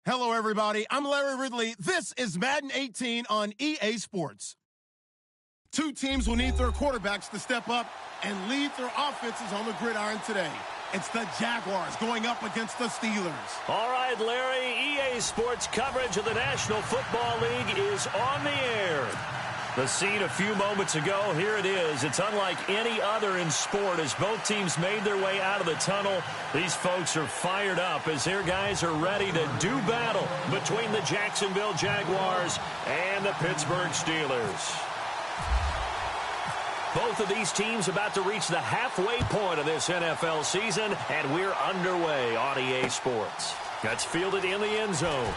Hello, everybody. I'm Larry Ridley. This is Madden 18 on EA Sports. Two teams will need their quarterbacks to step up and lead their offenses on the gridiron today. It's the Jaguars going up against the Steelers. All right, Larry, EA Sports coverage of the National Football League is on the air. The scene a few moments ago, here it is. It's unlike any other in sport as both teams made their way out of the tunnel. These folks are fired up as their guys are ready to do battle between the Jacksonville Jaguars and the Pittsburgh Steelers. Both of these teams about to reach the halfway point of this NFL season, and we're underway on EA Sports. That's fielded in the end zone.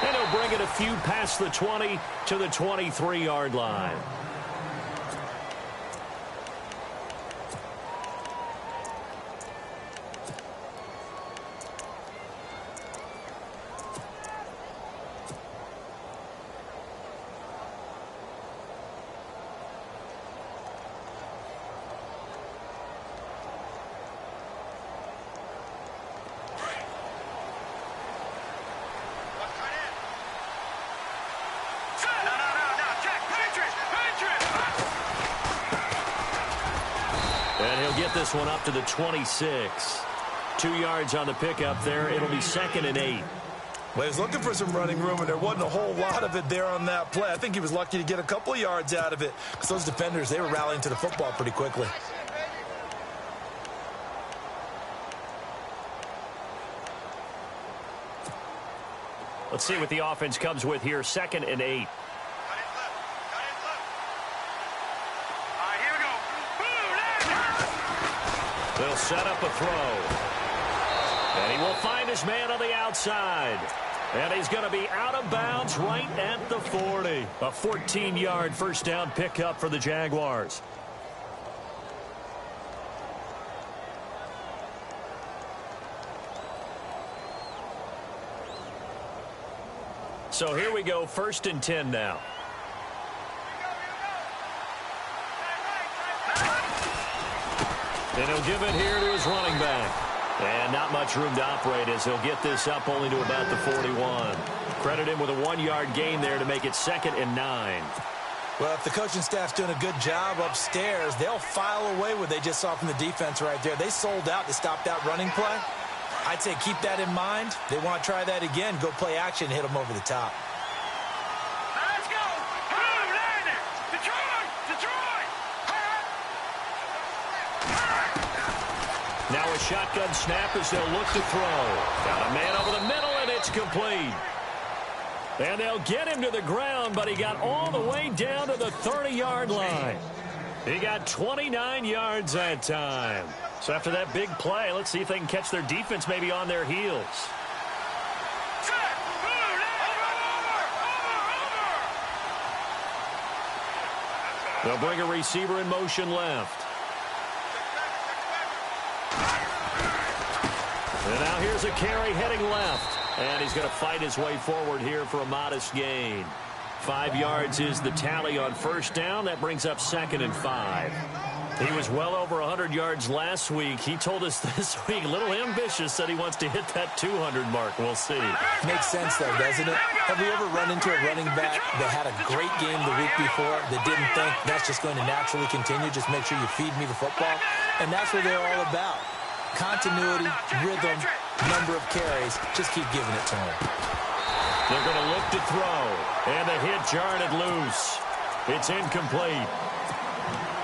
And he'll bring it a few past the 20 to the 23-yard line. Get this one up to the 26. 2 yards on the pickup there. It'll be 2nd and 8. Well, he was looking for some running room, and there wasn't a whole lot of it there on that play. I think he was lucky to get a couple of yards out of it because those defenders, they were rallying to the football pretty quickly. Let's see what the offense comes with here. 2nd and 8. They'll set up a throw. And he will find his man on the outside. And he's going to be out of bounds right at the 40. A 14-yard first down pickup for the Jaguars. So here we go, 1st and 10 now. And he'll give it here to his running back. And not much room to operate as he'll get this up only to about the 41. Credit him with a 1-yard gain there to make it 2nd and 9. Well, if the coaching staff's doing a good job upstairs, they'll file away what they just saw from the defense right there. They sold out to stop that running play. I'd say keep that in mind. They want to try that again. Go play action and hit them over the top. Now a shotgun snap as they'll look to throw. Got a man over the middle, and it's complete. And they'll get him to the ground, but he got all the way down to the 30-yard line. He got 29 yards that time. So after that big play, let's see if they can catch their defense maybe on their heels. They'll bring a receiver in motion left. And now here's a carry heading left. And he's going to fight his way forward here for a modest gain. 5 yards is the tally on first down. That brings up 2nd and 5. He was well over 100 yards last week. He told us this week, a little ambitious, said he wants to hit that 200 mark. We'll see. Makes sense, though, doesn't it? Have you ever run into a running back that had a great game the week before that didn't think that's just going to naturally continue? Just make sure you feed me the football. And that's what they're all about. Continuity, rhythm, number of carries. Just keep giving it to him. They're going to look to throw. And the hit jarred it loose. It's incomplete.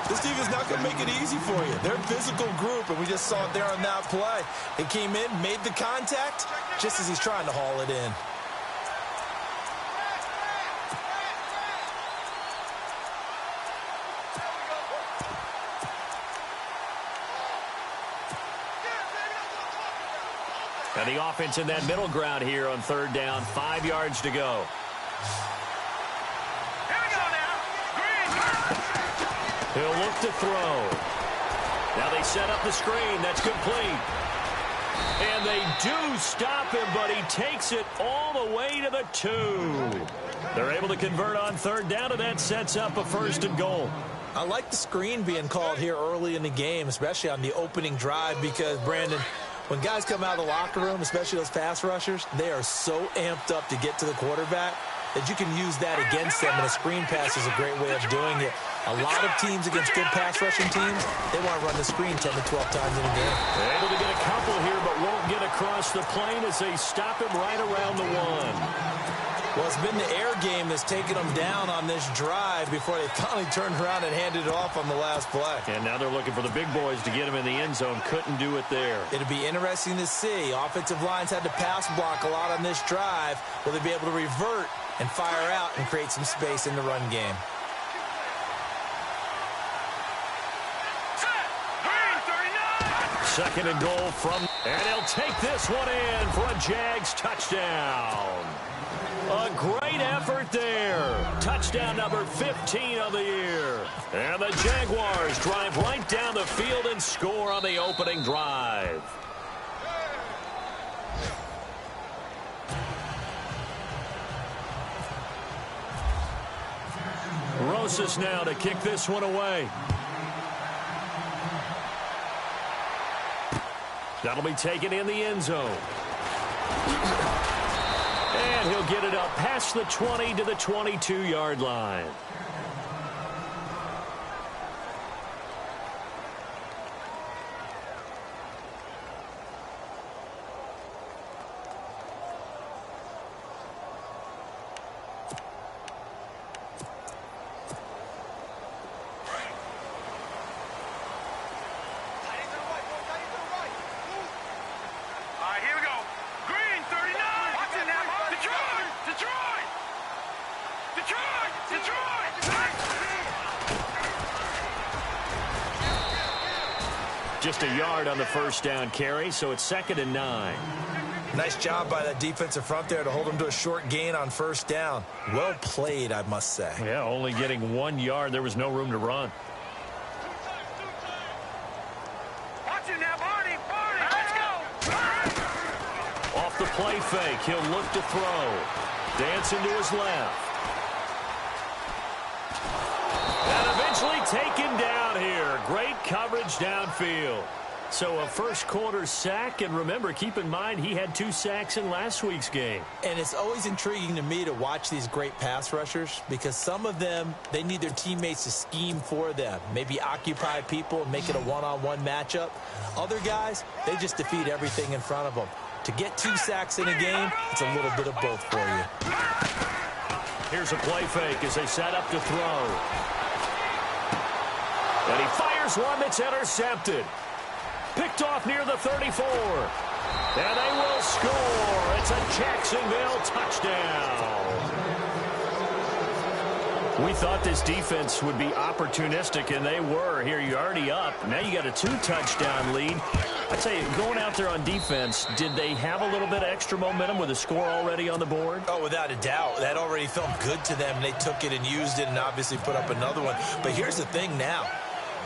This defense not going to make it easy for you. They're a physical group, and we just saw it there on that play. He came in, made the contact, just as he's trying to haul it in. And the offense in that middle ground here on 3rd down. 5 yards to go. He'll look to throw. Now they set up the screen. That's complete. And they do stop him, but he takes it all the way to the 2. They're able to convert on 3rd down, and that sets up a 1st and goal. I like the screen being called here early in the game, especially on the opening drive, because, Brandon, When guys come out of the locker room, especially those pass rushers, they are so amped up to get to the quarterback that you can use that against them, and a screen pass is a great way of doing it. A lot of teams against good pass rushing teams, they want to run the screen 10 to 12 times in a game. Able to get a couple here, but won't get across the plane as they stop him right around the 1. Well, it's been the air game that's taken them down on this drive before they finally turned around and handed it off on the last play. And now they're looking for the big boys to get him in the end zone. Couldn't do it there. It'll be interesting to see. Offensive lines had to pass block a lot on this drive. Will they be able to revert and fire out and create some space in the run game? Second and goal from, and he'll take this one in for a Jags touchdown. A great effort there. Touchdown number 15 of the year. And the Jaguars drive right down the field and score on the opening drive. Rosas now to kick this one away. That'll be taken in the end zone. And he'll get it up past the 20 to the 22-yard line. Just a yard on the first down carry, so it's 2nd and 9. Nice job by that defensive front there to hold him to a short gain on first down. Well played, I must say. Yeah, only getting 1 yard. There was no room to run. Watch it now, Barney. Let's go. Off the play fake, he'll look to throw. Dancing to his left. And eventually taken down here. Great coverage downfield. So a first quarter sack, and remember, keep in mind he had 2 sacks in last week's game. And it's always intriguing to me to watch these great pass rushers because some of them, they need their teammates to scheme for them. Maybe occupy people and make it a one-on-one matchup. Other guys, they just defeat everything in front of them. To get 2 sacks in a game, it's a little bit of both for you. Here's a play fake as they set up to throw. And he fires one that's intercepted. Picked off near the 34. And they will score. It's a Jacksonville touchdown. We thought this defense would be opportunistic, and they were. Here, you're already up. Now you got a 2-touchdown lead. I tell you, going out there on defense, did they have a little bit of extra momentum with a score already on the board? Oh, without a doubt. That already felt good to them. They took it and used it and obviously put up another one. But here's the thing now.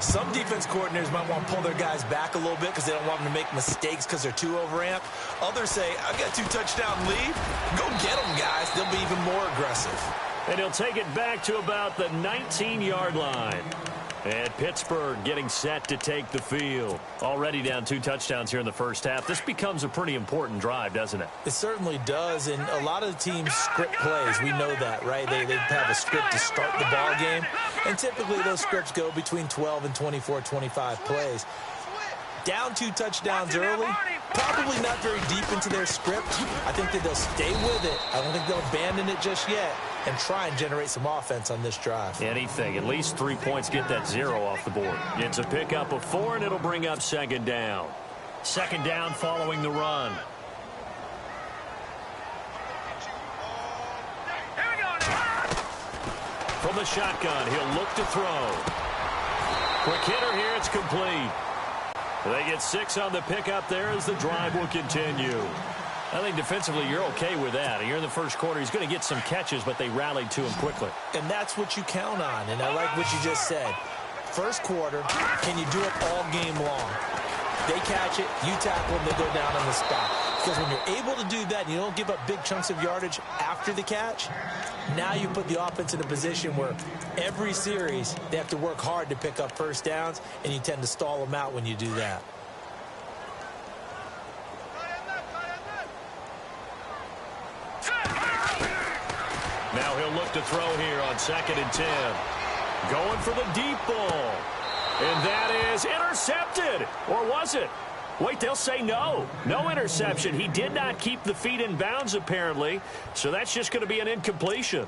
Some defense coordinators might want to pull their guys back a little bit because they don't want them to make mistakes because they're too overamped. Others say, I've got 2-touchdown lead. Go get them, guys. They'll be even more aggressive. And he'll take it back to about the 19-yard line. And Pittsburgh getting set to take the field. Already down 2 touchdowns here in the first half. This becomes a pretty important drive, doesn't it? It certainly does, and a lot of the teams script plays. We know that, right? They have a script to start the ball game, and typically those scripts go between 12 and 24, 25 plays. Down 2 touchdowns early, probably not very deep into their script. I think that they'll stay with it. I don't think they'll abandon it just yet and try and generate some offense on this drive. Anything. At least 3 points, get that 0 off the board. It's a pickup of 4, and it'll bring up 2nd down. 2nd down following the run. From the shotgun, he'll look to throw. Quick hitter here, it's complete. They get 6 on the pickup there as the drive will continue. I think defensively you're okay with that. You're in the first quarter. He's going to get some catches, but they rallied to him quickly. And that's what you count on, and I like what you just said. First quarter, can you do it all game long? They catch it, you tackle them, they go down on the spot. Because when you're able to do that and you don't give up big chunks of yardage after the catch, now you put the offense in a position where every series they have to work hard to pick up first downs, and you tend to stall them out when you do that. Now he'll look to throw here on 2nd and 10. Going for the deep ball. And that is intercepted. Or was it? Wait, they'll say no. No interception. He did not keep the feet in bounds, apparently. So that's just going to be an incompletion.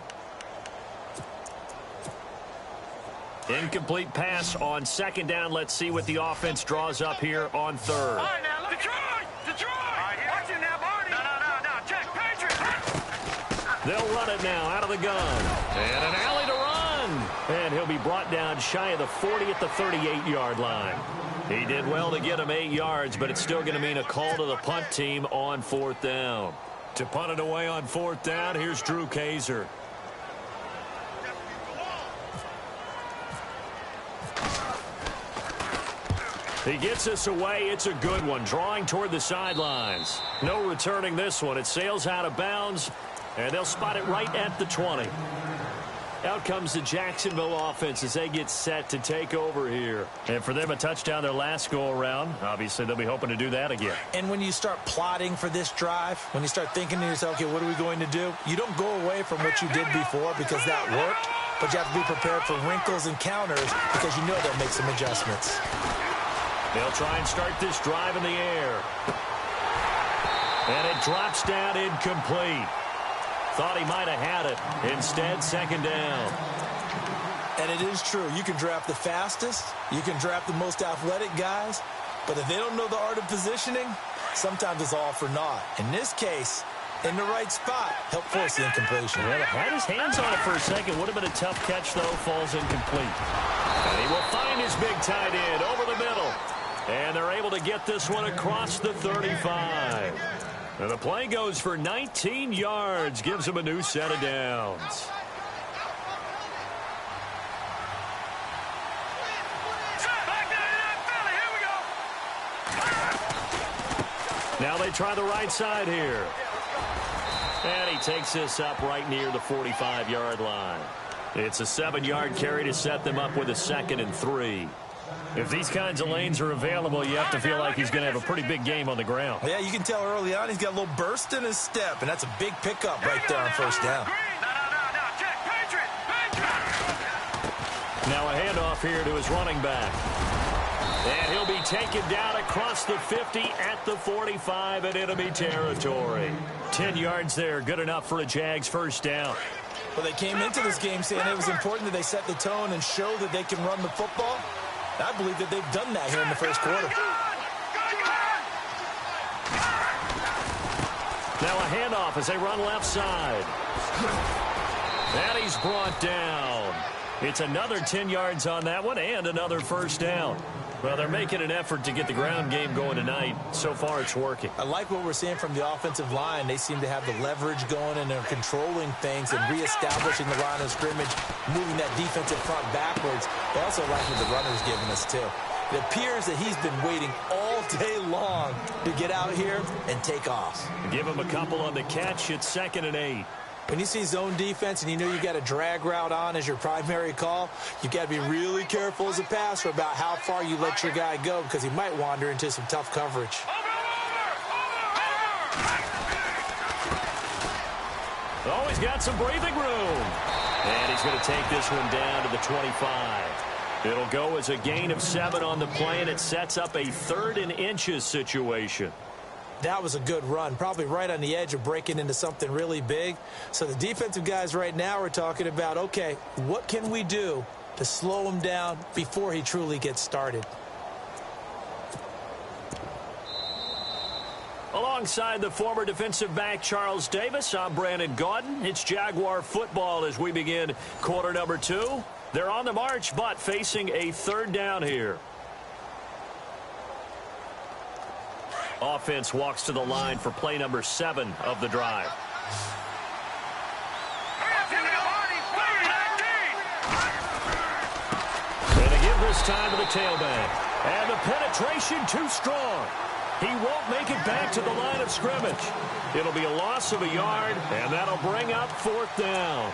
Incomplete pass on 2nd down. Let's see what the offense draws up here on 3rd. All right, now, Detroit! Watch it now, Barney! No, check, Patriot! They'll run it now out of the gun. And an alley to run. And he'll be brought down shy of the 40 at the 38-yard line. He did well to get him 8 yards, but it's still going to mean a call to the punt team on 4th down. To punt it away on 4th down, here's Drew Kaiser. He gets us away. It's a good one. Drawing toward the sidelines. No returning this one. It sails out of bounds, and they'll spot it right at the 20. Out comes the Jacksonville offense as they get set to take over here. And for them, a touchdown their last go-around. Obviously, they'll be hoping to do that again. And when you start plotting for this drive, when you start thinking to yourself, okay, what are we going to do? You don't go away from what you did before because that worked, but you have to be prepared for wrinkles and counters because you know they'll make some adjustments. They'll try and start this drive in the air. And it drops down incomplete. Thought he might have had it. Instead, 2nd down. And it is true. You can draft the fastest. You can draft the most athletic guys. But if they don't know the art of positioning, sometimes it's all for naught. In this case, in the right spot, help force the incompletion. Yeah, had his hands on it for a second. Would have been a tough catch, though. Falls incomplete. And he will find his big tight end over the middle. And they're able to get this one across the 35. And the play goes for 19 yards. Gives him a new set of downs. Now they try the right side here. And he takes this up right near the 45-yard line. It's a 7-yard carry to set them up with a 2nd and 3. If these kinds of lanes are available, you have to feel like he's going to have a pretty big game on the ground. Yeah, you can tell early on he's got a little burst in his step, and that's a big pickup right there on 1st down. Check, Patriot! Now a handoff here to his running back. And he'll be taken down across the 50 at the 45 in enemy territory. 10 yards there, good enough for a Jags 1st down. Well, they came into this game saying it was important that they set the tone and show that they can run the football. I believe that they've done that here in the 1st quarter. Now a handoff as they run left side. And he's brought down. It's another 10 yards on that one and another 1st down. Well, they're making an effort to get the ground game going tonight. So far, it's working. I like what we're seeing from the offensive line. They seem to have the leverage going, and they're controlling things and reestablishing the line of scrimmage, moving that defensive front backwards. They also like what the runner's giving us, too. It appears that he's been waiting all day long to get out here and take off. Give him a couple on the catch. It's 2nd and 8. When you see zone defense and you know you got a drag route on as your primary call, you got to be really careful as a passer about how far you let your guy go because he might wander into some tough coverage. Oh, he's got some breathing room. And he's going to take this one down to the 25. It'll go as a gain of 7 on the play, and it sets up a 3rd and inches situation. That was a good run, probably right on the edge of breaking into something really big. So the defensive guys right now are talking about, okay, what can we do to slow him down before he truly gets started? Alongside the former defensive back Charles Davis, I'm Brandon Gaudin. It's Jaguar football as we begin quarter number 2. They're on the march, but facing a 3rd down here. Offense walks to the line for play number 7 of the drive. And they give this time to the tailback. And the penetration too strong. He won't make it back to the line of scrimmage. It'll be a loss of a yard, and that'll bring up 4th down.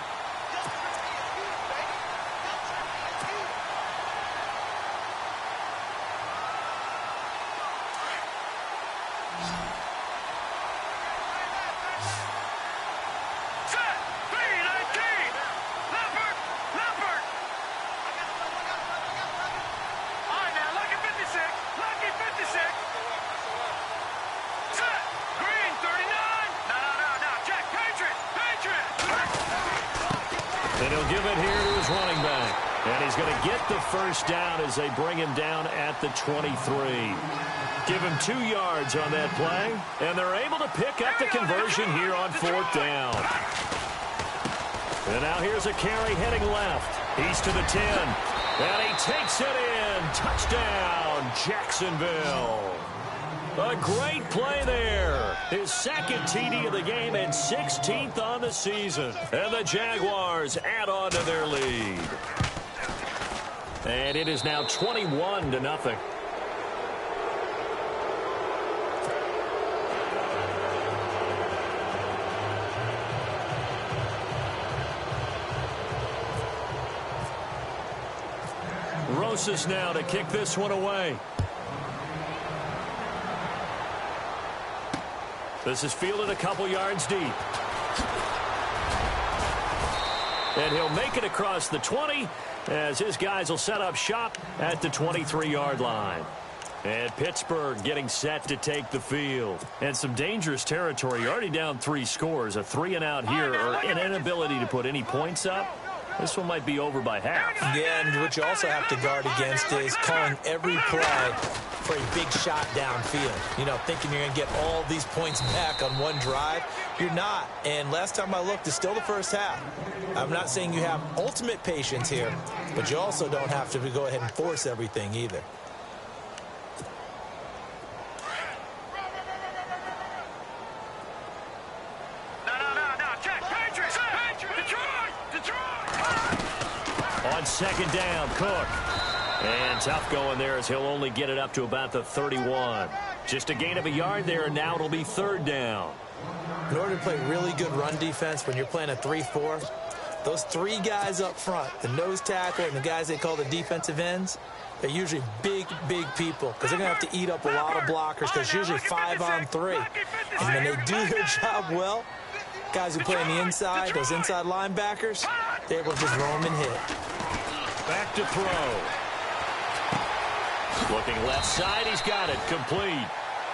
And he'll give it here to his running back. And he's going to get the first down as they bring him down at the 23. Give him 2 yards on that play. And they're able to pick up the conversion here on 4th down. And now here's a carry heading left. He's to the 10. And he takes it in. Touchdown, Jacksonville. A great play there. His 2nd TD of the game and 16th on the season. And the Jaguars add on to their lead. And it is now 21-0. Rosas now to kick this one away. This is fielded a couple yards deep. And he'll make it across the 20 as his guys will set up shop at the 23-yard line. And Pittsburgh getting set to take the field. And some dangerous territory. You're already down 3 scores. A 3-and-out here or an inability to put any points up. This one might be over by half. Yeah, and what you also have to guard against is calling every play for a big shot downfield. You know, thinking you're going to get all these points back on one drive. You're not. And last time I looked, it's still the first half. I'm not saying you have ultimate patience here, but you also don't have to go ahead and force everything either. On 2nd down, Cook. And tough going there as he'll only get it up to about the 31. Just a gain of a yard there, and now it'll be 3rd down. In order to play really good run defense when you're playing a 3-4, those 3 guys up front, the nose tackle and the guys they call the defensive ends, they're usually big, big people because they're going to have to eat up a lot of blockers because it's usually 5-on-3. And when they do their job well, guys who play on the inside, those inside linebackers, they're able to just roam and hit. Back to throw. Looking left side, he's got it, complete.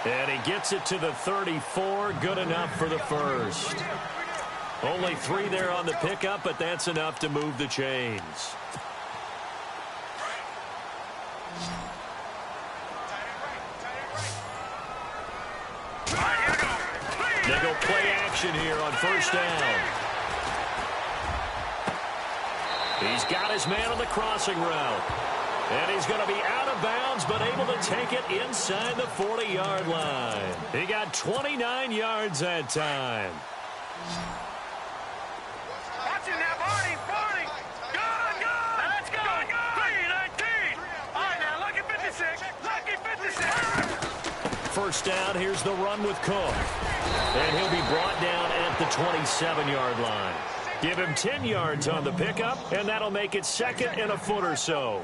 And he gets it to the 34, good enough for the first. Only 3 there on the pickup, but that's enough to move the chains. They go play action here on 1st down. He's got his man on the crossing route. And he's going to be out of bounds, but able to take it inside the 40-yard line. He got 29 yards that time. Watching that, Barney. Good. Let's go. 3-19. All right, now, lucky 56. Lucky 56. 1st down, here's the run with Cook. And he'll be brought down at the 27-yard line. Give him 10 yards on the pickup, and that'll make it 2nd and a foot or so.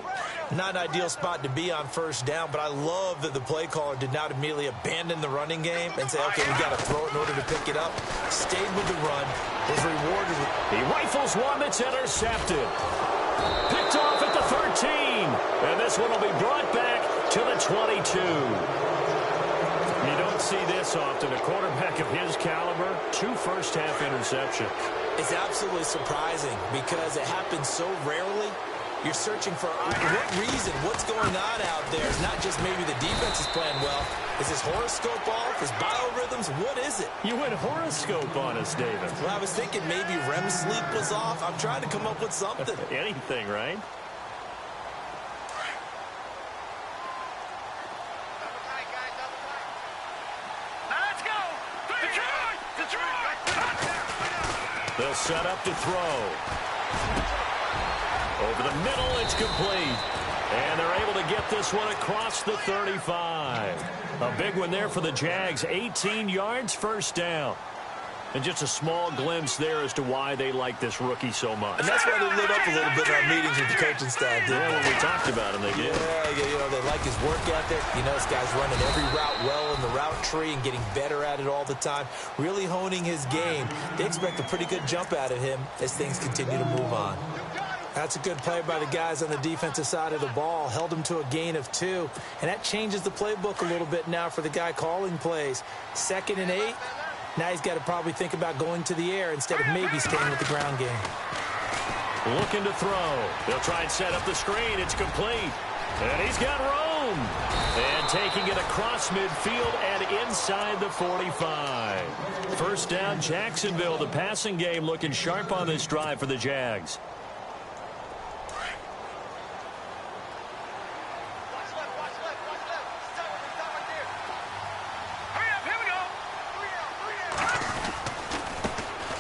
Not an ideal spot to be on 1st down, but I love that the play caller did not immediately abandon the running game and say, okay, we got to throw it in order to pick it up. Stayed with the run, was rewarded. He rifles one that's intercepted. Picked off at the 13, and this one will be brought back to the 22. You don't see this often. A quarterback of his caliber, 2 first-half interceptions. It's absolutely surprising because it happens so rarely. You're searching for what reason, what's going on out there. It's not just maybe the defense is playing well. Is his horoscope off? His biorhythms? What is it? You went horoscope on us, David. Well, I was thinking maybe REM sleep was off. I'm trying to come up with something. Anything, right? They'll set up to throw. Over the middle, it's complete. And they're able to get this one across the 35. A big one there for the Jags. 18 yards, 1st down. And just a small glimpse there as to why they like this rookie so much. And that's why they lit up a little bit in our meetings with the coaching staff. Yeah, when we talked about him, they did. Yeah, you know, they like his work ethic. You know, this guy's running every route well in the route tree and getting better at it all the time. Really honing his game. They expect a pretty good jump out of him as things continue to move on. That's a good play by the guys on the defensive side of the ball. Held him to a gain of 2. And that changes the playbook a little bit now for the guy calling plays. 2nd and 8. Now he's got to probably think about going to the air instead of maybe staying with the ground game. Looking to throw. They'll try and set up the screen. It's complete. And he's got room. And taking it across midfield and inside the 45. First down, Jacksonville. The passing game looking sharp on this drive for the Jags.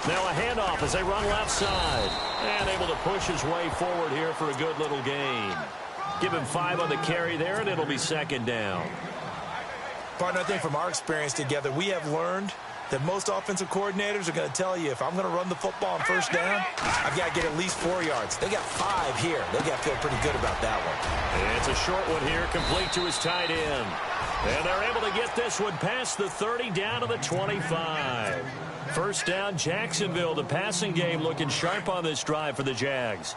Now a handoff as they run left side. And able to push his way forward here for a good little gain. Give him 5 on the carry there, and it'll be second down. Partner, I think from our experience together, we have learned that most offensive coordinators are going to tell you, if I'm going to run the football on first down, I've got to get at least 4 yards. They got 5 here. They've got to feel pretty good about that one. And it's a short one here, complete to his tight end. And they're able to get this one past the 30 down to the 25. First down, Jacksonville. The passing game looking sharp on this drive for the Jags.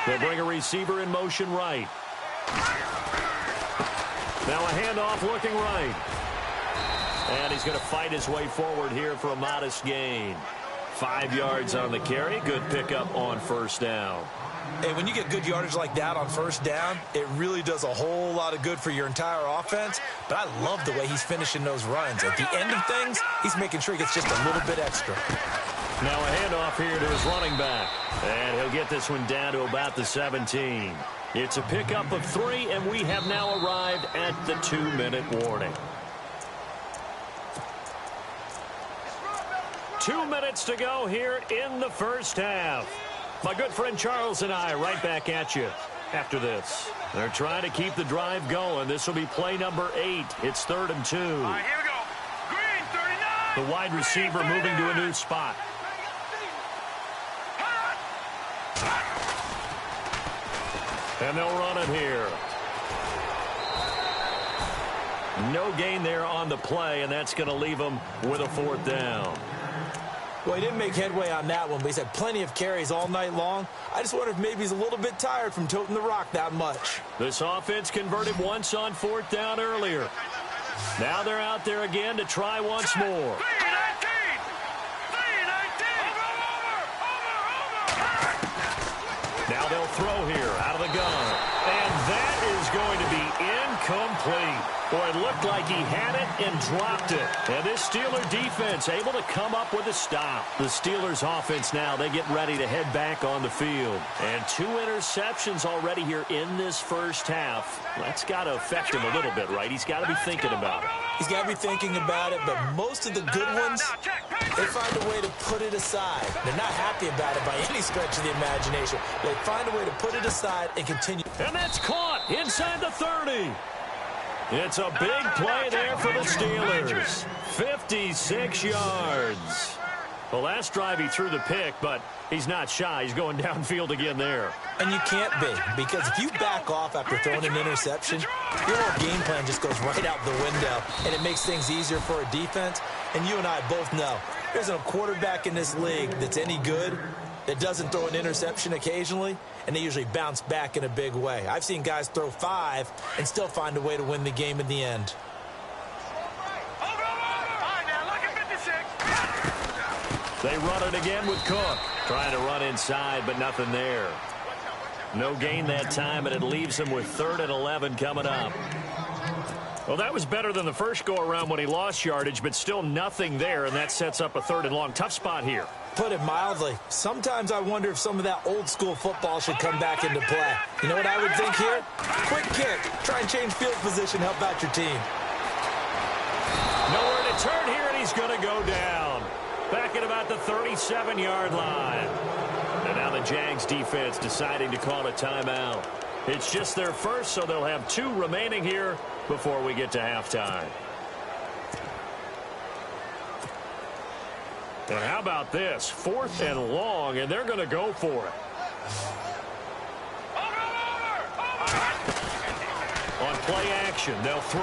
They'll bring a receiver in motion right. Now a handoff looking right. And he's going to fight his way forward here for a modest gain. 5 yards on the carry. Good pickup on first down. Hey, when you get good yardage like that on first down, it really does a whole lot of good for your entire offense. But I love the way he's finishing those runs. At the end of things, he's making sure he gets just a little bit extra. Now a handoff here to his running back. And he'll get this one down to about the 17. It's a pickup of 3, and we have now arrived at the 2-minute warning. 2 minutes to go here in the first half. My good friend Charles and I right back at you after this. They're trying to keep the drive going. This will be play number 8. It's 3rd and 2. All right, here we go. Green, 39. The wide receiver moving to a new spot. And they'll run it here. No gain there on the play, and that's going to leave them with a 4th down. Well, he didn't make headway on that one, but he's had plenty of carries all night long. I just wonder if maybe he's a little bit tired from toting the rock that much. This offense converted once on 4th down earlier. Now they're out there again to try once more. Now they'll throw here out of the gun. And that is going to be incomplete. Boy, it looked like he had it and dropped it. And this Steeler defense able to come up with a stop. The Steelers offense now, they get ready to head back on the field. And 2 interceptions already here in this first half. That's got to affect him a little bit, right? He's got to be thinking about it. He's got to be thinking about it, but most of the good ones, they find a way to put it aside. They're not happy about it by any stretch of the imagination. They find a way to put it aside and continue. And that's caught inside the 30. It's a big play there for the Steelers. 56 yards. The last drive he threw the pick, but he's not shy. He's going downfield again there. And you can't be, because if you back off after throwing an interception, your whole game plan just goes right out the window, and it makes things easier for a defense. And you and I both know there isn't a quarterback in this league that's any good that doesn't throw an interception occasionally, and they usually bounce back in a big way. I've seen guys throw 5 and still find a way to win the game in the end. They run it again with Cook. Trying to run inside, but nothing there. No gain that time, and it leaves him with 3rd and 11 coming up. Well, that was better than the first go-around when he lost yardage, but still nothing there, and that sets up a 3rd and long. Tough spot here. Put it mildly, sometimes I wonder if some of that old-school football should come back into play. You know what I would think here? Quick kick. Try and change field position, help out your team. Nowhere to turn here, and he's going to go down. Back at about the 37-yard line. And now the Jags defense deciding to call a timeout. It's just their first, so they'll have 2 remaining here before we get to halftime. And how about this? 4th and long, and they're going to go for it. On play action, they'll throw.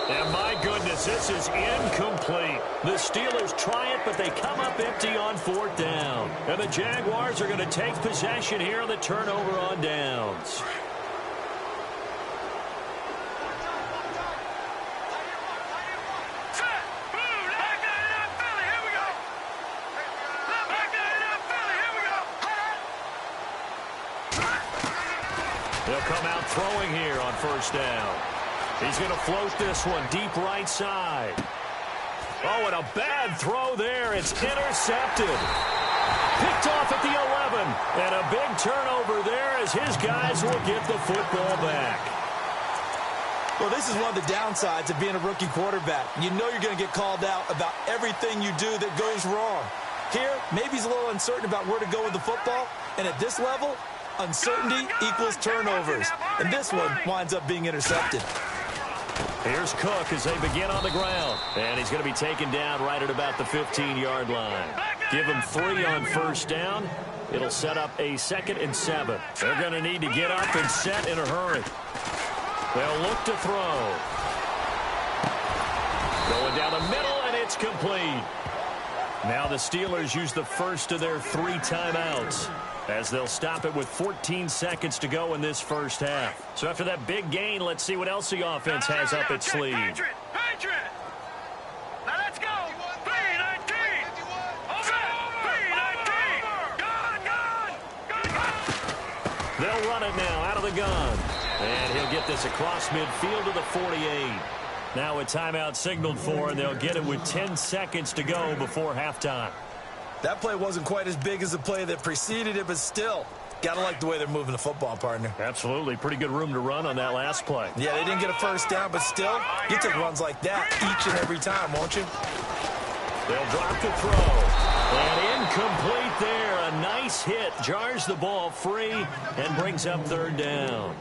And my goodness, this is incomplete. The Steelers try it, but they come up empty on 4th down. And the Jaguars are going to take possession here on the turnover on downs. They'll come out throwing here on first down. He's going to float this one deep right side. Oh, and a bad throw there. It's intercepted. Picked off at the 11. And a big turnover there as his guys will get the football back. Well, this is one of the downsides of being a rookie quarterback. You know you're going to get called out about everything you do that goes wrong. Here, maybe he's a little uncertain about where to go with the football. And at this level, uncertainty equals turnovers. And this one winds up being intercepted. Here's Cook as they begin on the ground. And he's going to be taken down right at about the 15-yard line. Give him 3 on first down. It'll set up a 2nd and 7. They're going to need to get up and set in a hurry. They'll look to throw. Going down the middle, and it's complete. Now the Steelers use the first of their 3 timeouts as they'll stop it with 14 seconds to go in this first half. So after that big gain, let's see what else the offense has up its sleeve. Patriot! Now let's go! 3-19! Over! 3-19! Gun! They'll run it now out of the gun. And he'll get this across midfield to the 48. Now a timeout signaled for, and they'll get it with 10 seconds to go before halftime. That play wasn't quite as big as the play that preceded it, but still, gotta like the way they're moving the football, partner. Absolutely. Pretty good room to run on that last play. Yeah, they didn't get a first down, but still, you take runs like that each and every time, won't you? They'll drop the throw. And incomplete there. A nice hit. Jars the ball free and brings up 3rd down.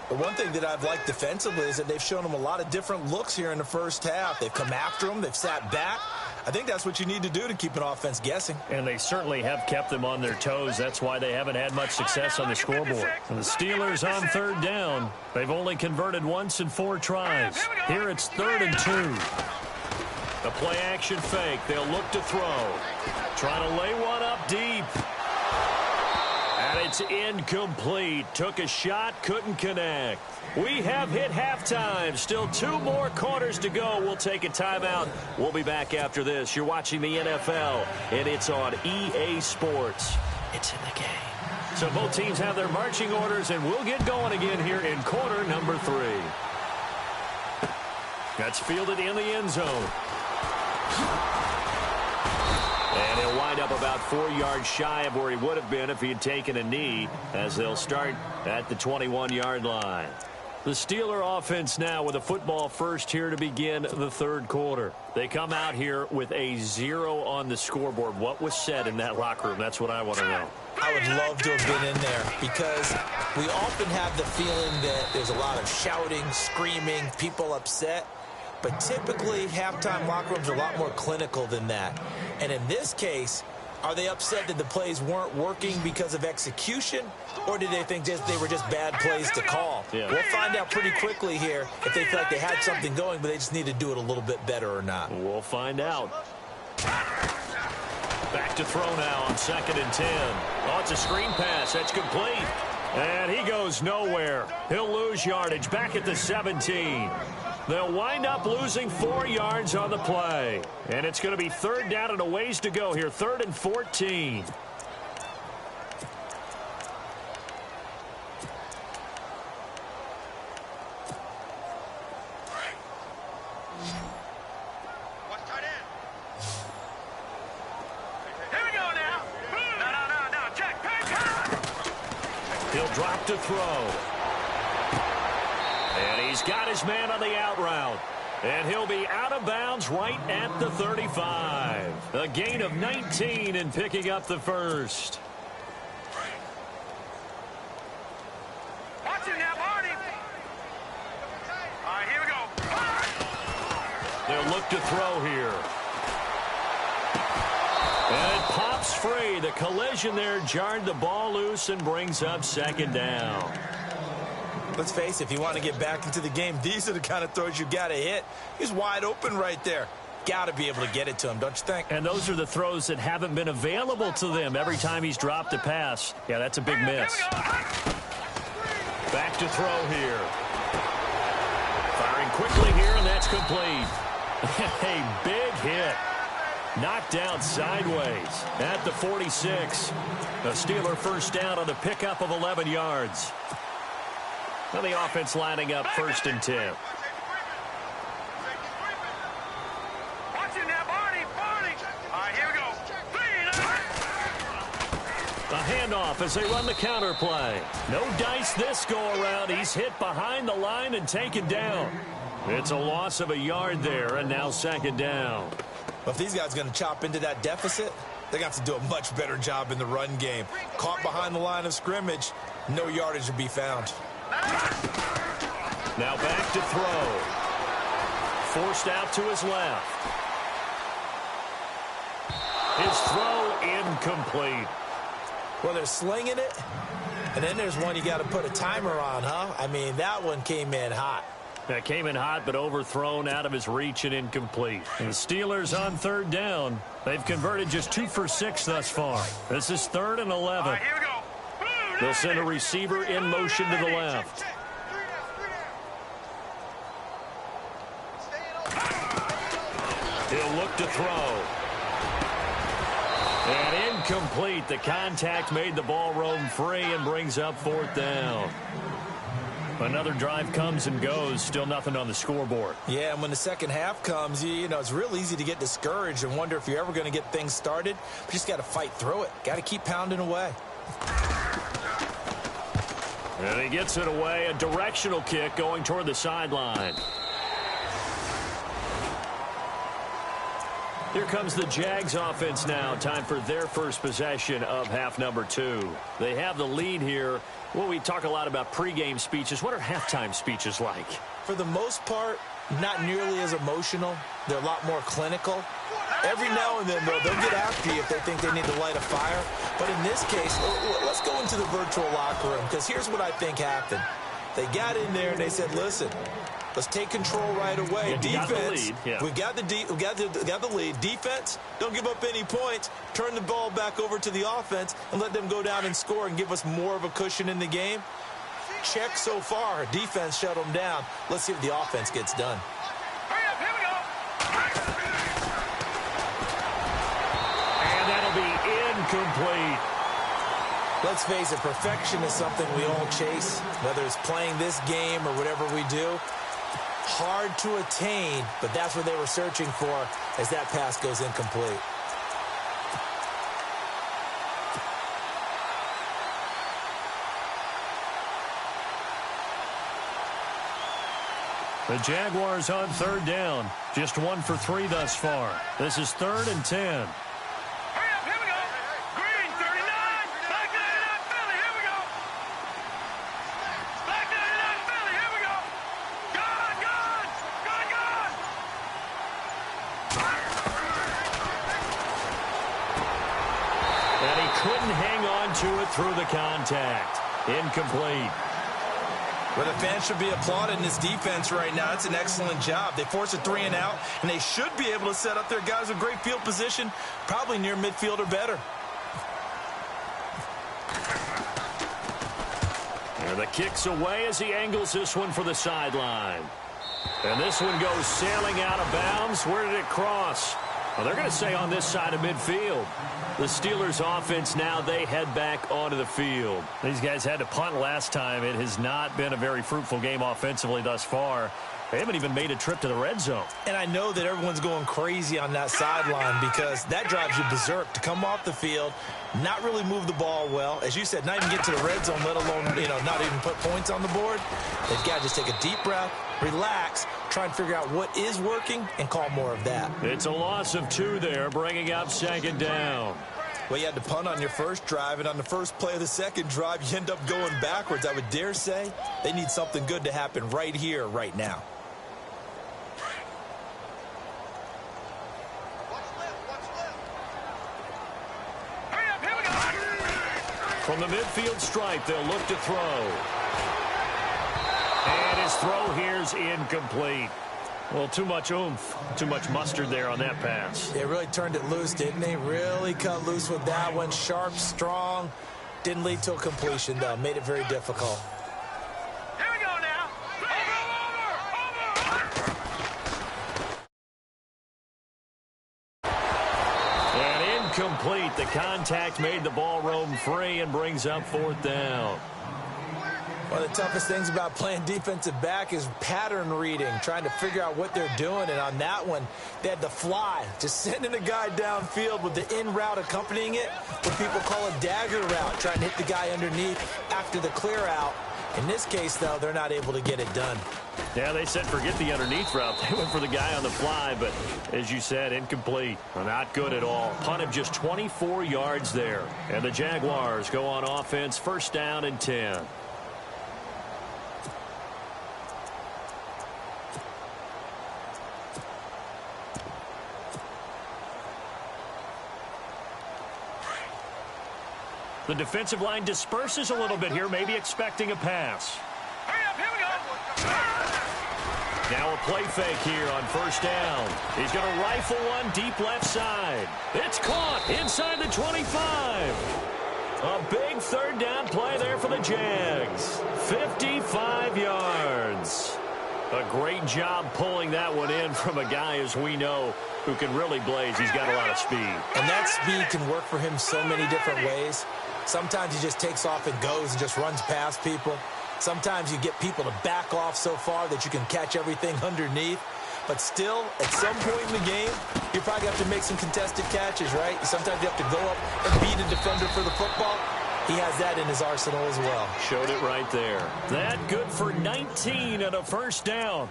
The one thing that I've liked defensively is that they've shown them a lot of different looks here in the first half. They've come after them. They've sat back. I think that's what you need to do to keep an offense guessing. And they certainly have kept them on their toes. That's why they haven't had much success on the scoreboard. And the Steelers on 3rd down. They've only converted once in 4 tries. Here it's 3rd and 2. The play action fake. They'll look to throw. Trying to lay one up deep. And it's incomplete. Took a shot, couldn't connect. We have hit halftime. Still 2 more quarters to go. We'll take a timeout. We'll be back after this. You're watching the NFL, and it's on EA Sports. It's in the game. So both teams have their marching orders, and we'll get going again here in quarter number 3. That's fielded in the end zone. And he'll wind up about 4 yards shy of where he would have been if he had taken a knee, as they'll start at the 21-yard line. The Steeler offense now with a football first here to begin the 3rd quarter. They come out here with a 0 on the scoreboard. What was said in that locker room? That's what I want to know. I would love to have been in there because we often have the feeling that there's a lot of shouting, screaming, people upset. But typically, halftime locker rooms are a lot more clinical than that. And in this case, are they upset that the plays weren't working because of execution? Or did they think they were just bad plays to call? Yeah. We'll find out pretty quickly here if they feel like they had something going, but they just need to do it a little bit better or not. We'll find out. Back to throw now on 2nd and 10. Oh, it's a screen pass. That's complete. And he goes nowhere. He'll lose yardage back at the 17. They'll wind up losing 4 yards on the play. And it's going to be 3rd down and a ways to go here. 3rd and 14. Here we go now. No, Jack, He'll drop to throw. And he's got his man on the out route. And he'll be out of bounds right at the 35. A gain of 19 and picking up the first. Watch him now, Marty. All right, here we go. They'll look to throw here. And it pops free. The collision there jarred the ball loose and brings up 2nd down. Let's face it, if you want to get back into the game, these are the kind of throws you got to hit. He's wide open right there. Got to be able to get it to him, don't you think? And those are the throws that haven't been available to them every time he's dropped a pass. Yeah, that's a big miss. Back to throw here. Firing quickly here, and that's complete. A big hit. Knocked down sideways at the 46. The Steeler first down on the pickup of 11 yards. Well, the offense lining up 1st and 10. Watching that, Barney. All right, here we go. A handoff as they run the counter play. No dice this go-around. He's hit behind the line and taken down. It's a loss of a yard there, and now 2nd down. Well, if these guys are going to chop into that deficit, they're going to have to do a much better job in the run game. Caught behind the line of scrimmage, no yardage to be found. Now back to throw. Forced out to his left. His throw incomplete. Well, they're slinging it, and then there's one you got to put a timer on, huh? I mean, that one came in hot. That came in hot, but overthrown out of his reach and incomplete. And the Steelers on 3rd down. They've converted just 2 for 6 thus far. This is 3rd and 11. All right, here we go. They'll send a receiver in motion to the left. He'll look to throw. And incomplete. The contact made the ball roam free and brings up 4th down. Another drive comes and goes. Still nothing on the scoreboard. Yeah, and when the second half comes, you know, it's real easy to get discouraged and wonder if you're ever going to get things started. But you just got to fight through it. Got to keep pounding away. And he gets it away. A directional kick going toward the sideline. Here comes the Jags offense now. Time for their first possession of half number 2. They have the lead here. Well, we talk a lot about pregame speeches. What are halftime speeches like? For the most part, not nearly as emotional. They're a lot more clinical. Every now and then, though, they'll get after you if they think they need to light a fire. But in this case, let's go into the virtual locker room, because here's what I think happened. They got in there and they said, listen, let's take control right away. Defense, we've got the lead. Defense, don't give up any points. Turn the ball back over to the offense and let them go down and score and give us more of a cushion in the game. Check so far. Defense shut them down. Let's see if the offense gets done. Hurry up, here we go. And that'll be incomplete. Let's face it, perfection is something we all chase, whether it's playing this game or whatever we do. Hard to attain, but that's what they were searching for as that pass goes incomplete. The Jaguars on 3rd down. Just 1 for 3 thus far. This is 3rd and 10. Hurry up, here we go. Green, 39. Black 99, Philly, here we go. Black 99, Philly, here we go. Gone. And he couldn't hang on to it through the contact. Incomplete. Well, the fans should be applauding this defense right now. It's an excellent job. They force a 3 and out, and they should be able to set up their guys with great field position, probably near midfield or better. And the kick's away as he angles this one for the sideline. And this one goes sailing out of bounds. Where did it cross? Well, they're going to say on this side of midfield. The Steelers offense now, they head back onto the field. These guys had to punt last time. It has not been a very fruitful game offensively thus far. They haven't even made a trip to the red zone. And I know that everyone's going crazy on that sideline because that drives you berserk to come off the field, not really move the ball well. As you said, not even get to the red zone, let alone, not even put points on the board. They've got to just take a deep breath, relax, try and figure out what is working and call more of that. It's a loss of 2 there, bringing up 2nd down. Well, you had to punt on your first drive, and on the first play of the second drive, you end up going backwards. I would dare say they need something good to happen right here, right now. From the midfield stripe, they'll look to throw. And his throw here's incomplete. Well, too much oomph, too much mustard there on that pass. They really turned it loose, didn't they? Really cut loose with that one. Sharp, strong. Didn't lead to a completion, though. Made it very difficult. Here we go now. And incomplete. The contact made the ball roam free and brings up 4th down. One of the toughest things about playing defensive back is pattern reading, trying to figure out what they're doing. And on that one, they had to fly, just sending a guy downfield with the in route accompanying it, what people call a dagger route, trying to hit the guy underneath after the clear out. In this case, though, they're not able to get it done. Yeah, they said forget the underneath route. They went for the guy on the fly, but as you said, incomplete. Not good at all. Punt of just 24 yards there. And the Jaguars go on offense, first down and 10. The defensive line disperses a little bit here, maybe expecting a pass. Hurry up, here we go. Now a play fake here on first down. He's going to rifle one deep left side. It's caught inside the 25. A big third down play there for the Jags. 55 yards. A great job pulling that one in from a guy, as we know, who can really blaze. He's got a lot of speed. And that speed can work for him so many different ways. Sometimes he just takes off and goes and just runs past people. Sometimes you get people to back off so far that you can catch everything underneath. But still, at some point in the game, you probably have to make some contested catches, right? Sometimes you have to go up and beat a defender for the football. He has that in his arsenal as well. Showed it right there. That good for 19 and a first down.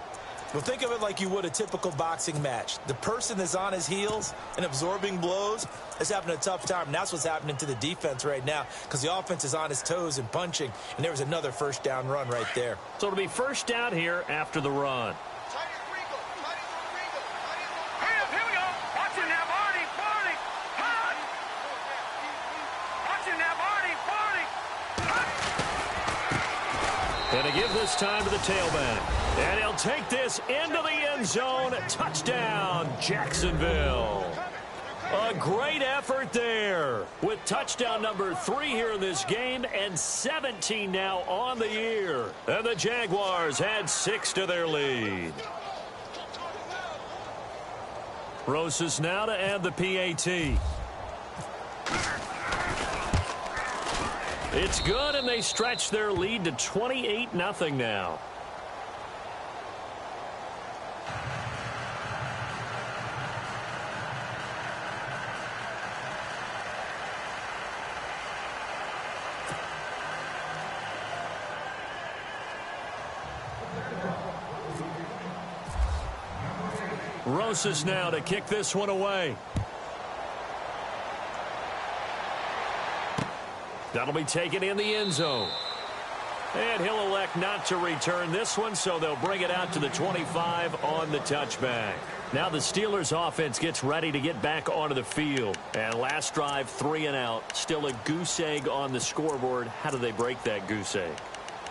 Well, think of it like you would a typical boxing match. The person is on his heels and absorbing blows is having a tough time. And that's what's happening to the defense right now because the offense is on his toes and punching. And there was another first down run right there. So it'll be first down here after the run. Hurry up, here we go. Watching that, Barney. Barney. Hot. Watching that, Barney. Barney. And to give this time to the tailback. And he'll take this into the end zone. Touchdown, Jacksonville. A great effort there with touchdown number 3 here in this game and 17 now on the year. And the Jaguars add 6 to their lead. Rosas now to add the PAT. It's good, and they stretch their lead to 28-0 now. Rosas now to kick this one away. That'll be taken in the end zone. And he'll elect not to return this one, so they'll bring it out to the 25 on the touchback. Now the Steelers offense gets ready to get back onto the field. And last drive, 3 and out. Still a goose egg on the scoreboard. How do they break that goose egg?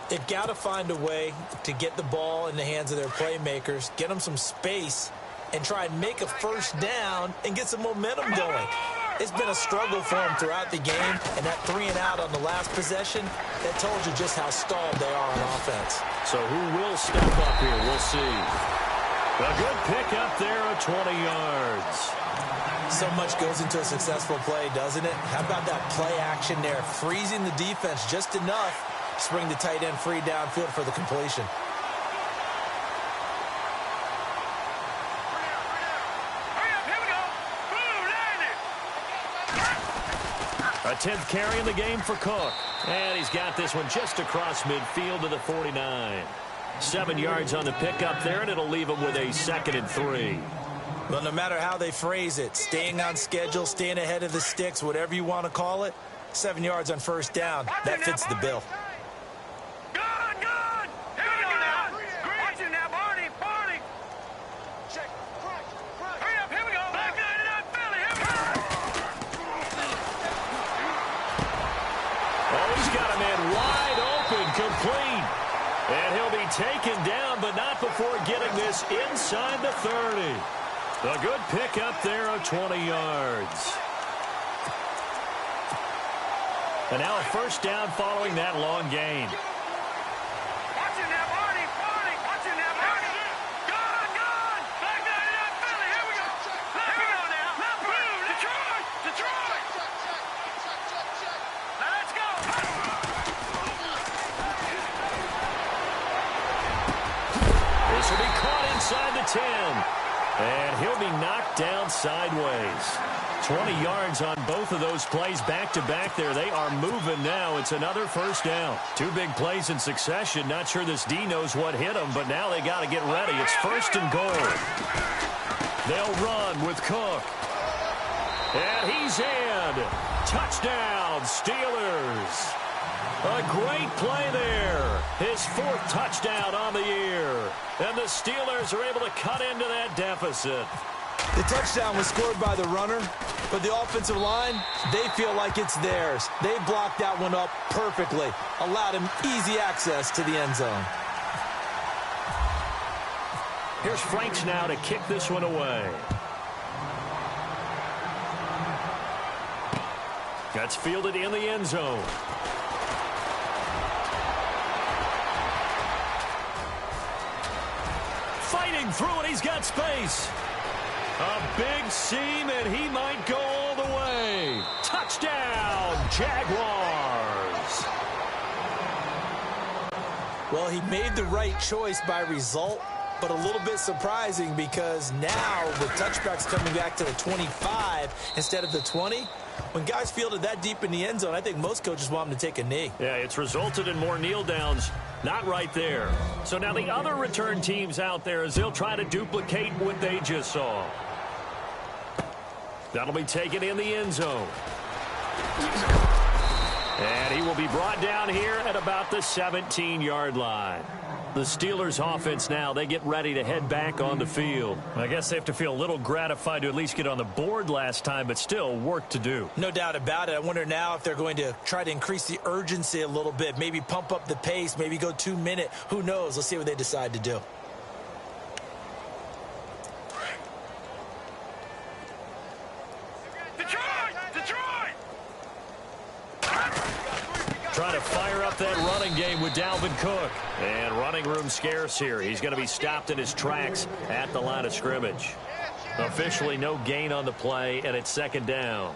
They've got to find a way to get the ball in the hands of their playmakers, get them some space, and try and make a first down and get some momentum going. It's been a struggle for them throughout the game, and that 3 and out on the last possession, that told you just how stalled they are on offense. So who will step up here? We'll see. A good pick up there at 20 yards. So much goes into a successful play, doesn't it? How about that play action there, freezing the defense just enough to bring the tight end free downfield for the completion. A 10th carry in the game for Cook. And he's got this one just across midfield to the 49. 7 yards on the pickup there, and it'll leave him with a 2nd and 3. Well, no matter how they phrase it, staying on schedule, staying ahead of the sticks, whatever you want to call it, 7 yards on first down, that fits the bill. Good. Here we go now. Watching that, Barney. Check. Hurry up, here we go. Back it up, Philly. Here we go. Oh, he's got a man wide open, complete. And he'll be taken down, but not before getting this inside the 30. A good pick up there of 20 yards. And now a first down following that long gain. Watching that, Barney. Watching that, Barney. Good. Back it up, Philly. Here we go. Here we go now. Detroit. Let's go. 10. And he'll be knocked down sideways. 20 yards on both of those plays back-to-back there. They are moving now. It's another first down. Two big plays in succession. Not sure this D knows what hit them, but now they got to get ready. It's first and goal. They'll run with Cook. And he's in. Touchdown, Steelers. A great play there. His fourth touchdown on the year. And the Steelers are able to cut into that deficit. The touchdown was scored by the runner, but the offensive line, they feel like it's theirs. They blocked that one up perfectly, allowed him easy access to the end zone. Here's Franks now to kick this one away. That's fielded in the end zone. Fighting through it, he's got space. A big seam, and he might go all the way. Touchdown, Jaguars. Well, he made the right choice by result, but a little bit surprising because now with touchbacks coming back to the 25 instead of the 20, when guys fielded that deep in the end zone, I think most coaches want them to take a knee. Yeah, it's resulted in more kneel downs. Not right there. So now the other return teams out there as they'll try to duplicate what they just saw. That'll be taken in the end zone. And he will be brought down here at about the 17-yard line. The Steelers offense now, they get ready to head back on the field. I guess they have to feel a little gratified to at least get on the board last time, but still work to do. No doubt about it. I wonder now if they're going to try to increase the urgency a little bit, maybe pump up the pace, maybe go 2-minute. Who knows? Let's see what they decide to do. Trying to fire up that running game with Dalvin Cook. And running room scarce here. He's going to be stopped in his tracks at the line of scrimmage. Officially no gain on the play, and it's second down.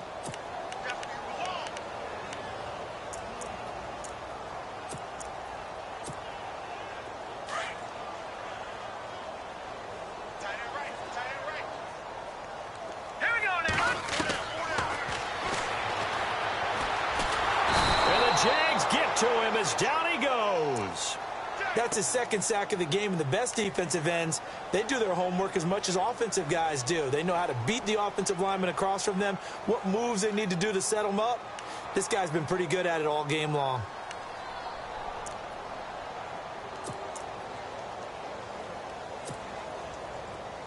Jags get to him as down he goes. That's his second sack of the game, and the best defensive ends, they do their homework as much as offensive guys do. They know how to beat the offensive lineman across from them, what moves they need to do to set them up. This guy's been pretty good at it all game long.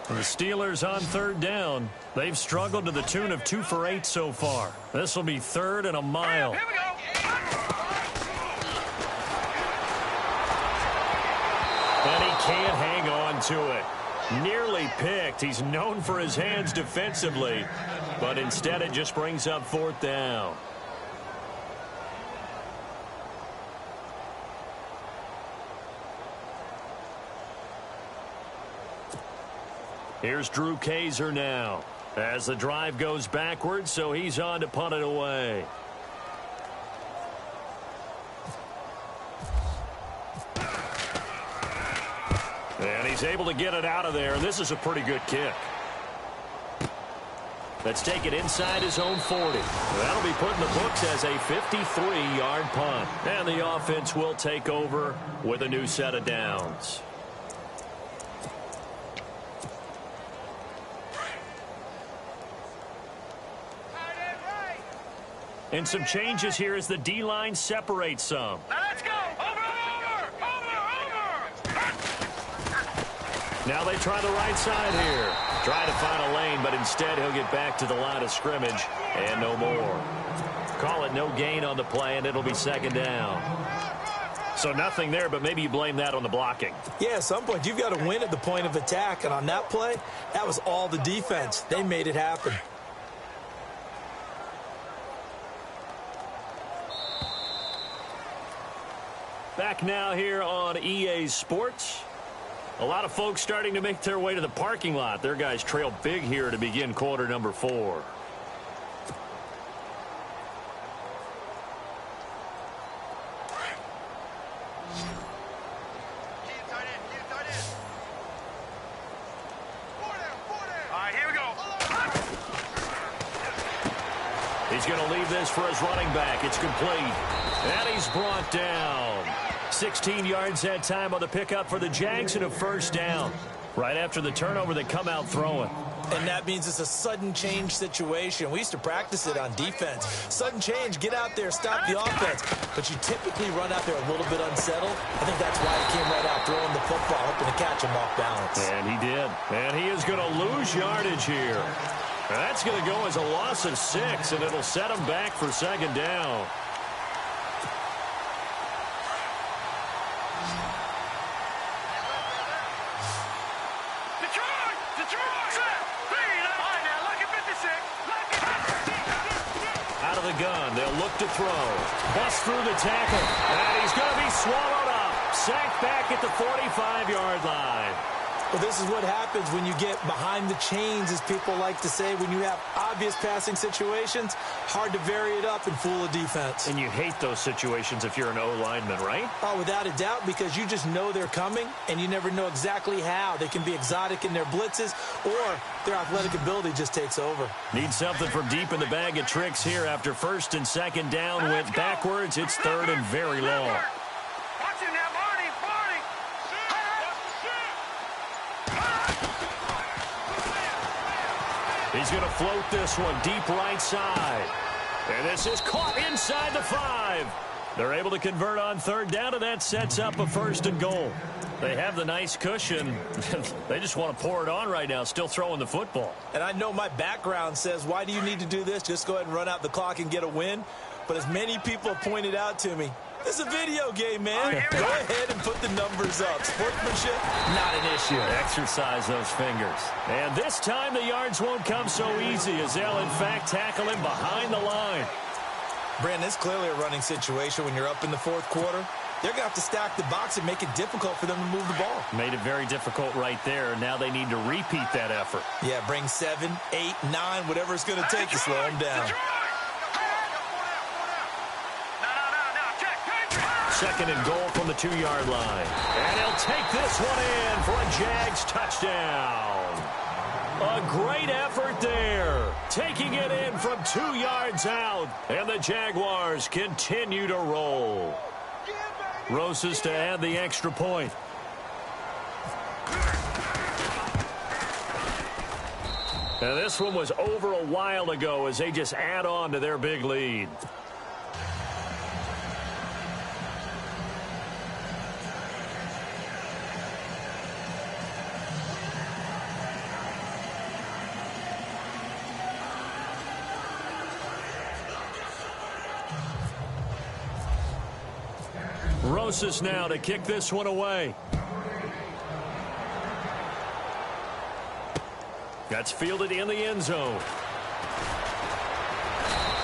The Steelers on third down. They've struggled to the tune of 2 for 8 so far. This will be third and a mile. Here we go. And he can't hang on to it. Nearly picked. He's known for his hands defensively, but instead it just brings up fourth down. Here's Drew Kaiser now as the drive goes backwards, so he's on to punt it away. And he's able to get it out of there. This is a pretty good kick. Let's take it inside his own 40. That'll be put in the books as a 53-yard punt. And the offense will take over with a new set of downs. And some changes here as the D-line separates some. Now let's go. Over. Now they try the right side here. Try to find a lane, but instead he'll get back to the line of scrimmage and no more. Call it no gain on the play, and it'll be second down. So nothing there, but maybe you blame that on the blocking. Yeah, at some point you've got to win at the point of attack, and on that play, that was all the defense. They made it happen. Back now here on EA Sports. A lot of folks starting to make their way to the parking lot. Their guys trail big here to begin quarter number 4. He's going to leave this for his running back. It's complete. And he's brought down. 16 yards that time on the pickup for the Jags and a first down. Right after the turnover, they come out throwing. And that means it's a sudden change situation. We used to practice it on defense. Sudden change, get out there, stop the offense. But you typically run out there a little bit unsettled. I think that's why he came right out throwing the football, hoping to catch him off balance. And he did. And he is going to lose yardage here. And that's going to go as a loss of 6, and it'll set him back for second down. Out of the gun, they'll look to throw. Bust through the tackle, and he's going to be swallowed up. Sacked back at the 45-yard line. Well, this is what happens when you get behind the chains, as people like to say. When you have obvious passing situations, hard to vary it up and fool a defense. And you hate those situations if you're an O-lineman, right? Oh, without a doubt, because you just know they're coming, and you never know exactly how. They can be exotic in their blitzes, or their athletic ability just takes over. Need something from deep in the bag of tricks here after first and second down went backwards. It's third and very long. He's going to float this one deep right side. And this is caught inside the 5. They're able to convert on third down, and that sets up a first and goal. They have the nice cushion. They just want to pour it on right now, still throwing the football. And I know my background says, why do you need to do this? Just go ahead and run out the clock and get a win. But as many people have pointed out to me, this is a video game, man. Go ahead and put the numbers up. Sportsmanship, not an issue. Exercise those fingers. And this time the yards won't come so easy as they'll, in fact, tackle him behind the line. Brandon, it's clearly a running situation when you're up in the fourth quarter. They're going to have to stack the box and make it difficult for them to move the ball. Made it very difficult right there. Now they need to repeat that effort. Yeah, bring 7, 8, 9, whatever it's going to take to slow them down. Second and goal from the 2-yard line. And he'll take this one in for a Jags touchdown. A great effort there. Taking it in from 2 yards out. And the Jaguars continue to roll. Rosas to add the extra point. Now this one was over a while ago as they just add on to their big lead. Rosas now to kick this one away. That's fielded in the end zone.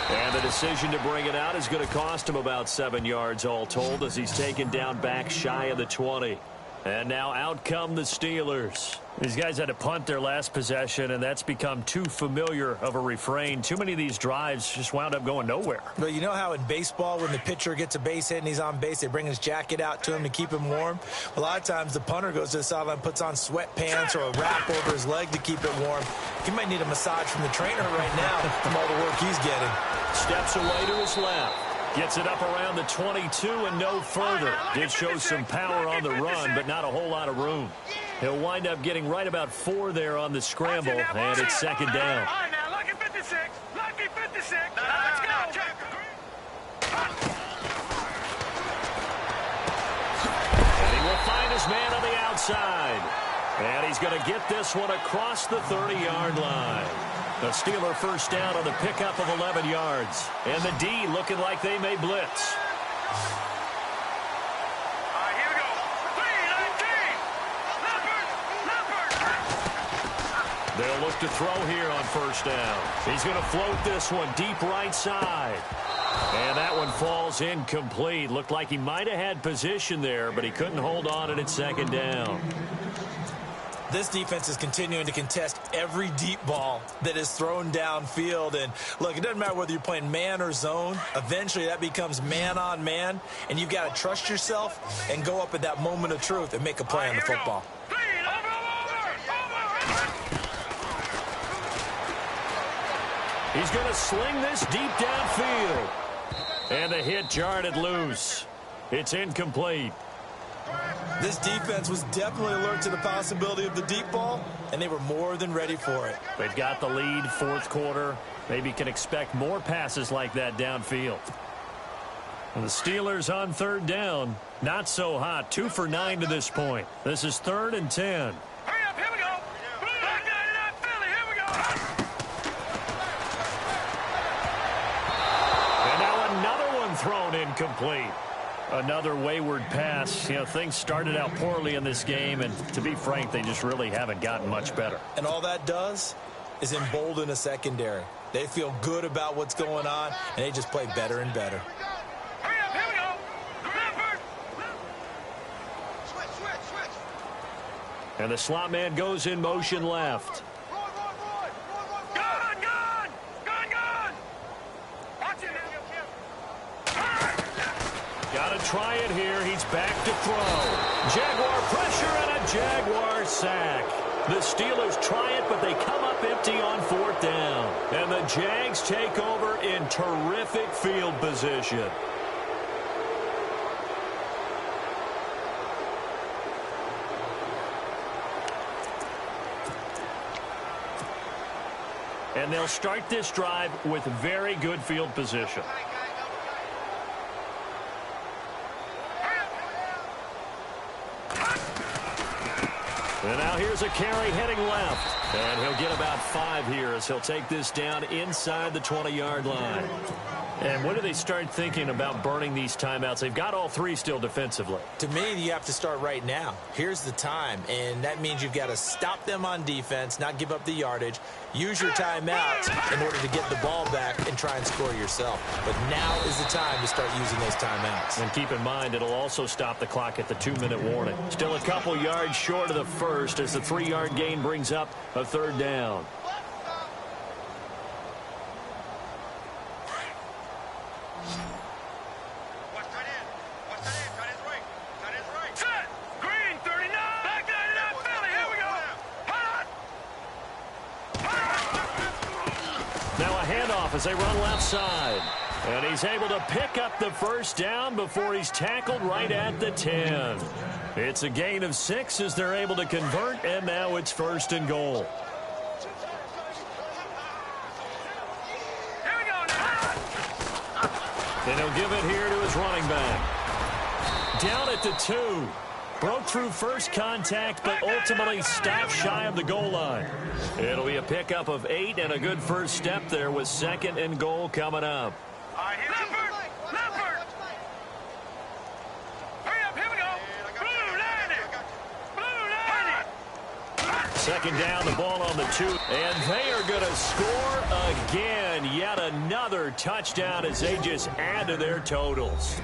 And the decision to bring it out is going to cost him about 7 yards all told as he's taken down back shy of the 20. And now out come the Steelers. These guys had to punt their last possession, and that's become too familiar of a refrain. Too many of these drives just wound up going nowhere. But you know how in baseball, when the pitcher gets a base hit and he's on base, they bring his jacket out to him to keep him warm? A lot of times the punter goes to the sideline, puts on sweatpants or a wrap over his leg to keep it warm. He might need a massage from the trainer right now from all the work he's getting. Steps away to his left. Gets it up around the 22 and no further. Did show some power on the run, but not a whole lot of room. He'll wind up getting right about 4 there on the scramble, and it's second down. Lucky 56. Lucky 56. Let's go. And he will find his man on the outside. And he's going to get this one across the 30-yard line. The Steeler first down on the pickup of 11 yards. And the D looking like they may blitz. Here we go. 3-19. They'll look to throw here on first down. He's going to float this one deep right side. And that one falls incomplete. Looked like he might have had position there, but he couldn't hold on and it's second down. This defense is continuing to contest every deep ball that is thrown downfield. And, look, it doesn't matter whether you're playing man or zone. Eventually that becomes man on man, and you've got to trust yourself and go up at that moment of truth and make a play on the football. He's going to sling this deep downfield. And the hit jarred it loose. It's incomplete. This defense was definitely alert to the possibility of the deep ball, and they were more than ready for it. They've got the lead, fourth quarter. Maybe can expect more passes like that downfield. And the Steelers on third down. Not so hot. 2 for 9 to this point. This is 3rd and 10. Hurry up, here we go. Back 99 Philly, here we go. And now another one thrown incomplete. Another wayward pass. You know, things started out poorly in this game, and to be frank, they just really haven't gotten much better. And all that does is embolden a secondary. They feel good about what's going on, and they just play better and better. Hurry up, here we go. Leopard. Switch. And the slot man goes in motion left. Gun. Watch it. Got to try it here. He's back to throw. Jaguar pressure and a Jaguar sack. The Steelers try it, but they come up empty on 4th down. And the Jags take over in terrific field position. And they'll start this drive with very good field position. And now here's a carry heading left. And he'll get about 5 here as he'll take this down inside the 20-yard line. And when do they start thinking about burning these timeouts? They've got all 3 still defensively. To me, you have to start right now. Here's the time, and that means you've got to stop them on defense, not give up the yardage, use your timeouts in order to get the ball back and try and score yourself. But now is the time to start using those timeouts. And keep in mind, it'll also stop the clock at the 2-minute warning. Still a couple yards short of the first as the 3-yard gain brings up a 3rd down. As they run left side. And he's able to pick up the first down before he's tackled right at the 10. It's a gain of 6 as they're able to convert, and now it's 1st and goal. Here we go now. And he'll give it here to his running back. Down at the 2. Broke through first contact, but ultimately stopped shy of the goal line. It'll be a pickup of 8 and a good first step there with 2nd and goal coming up. Leopard. Hurry up, here we go. Blue 90. 2nd down, the ball on the 2. And they are going to score again. Yet another touchdown as they just add to their totals.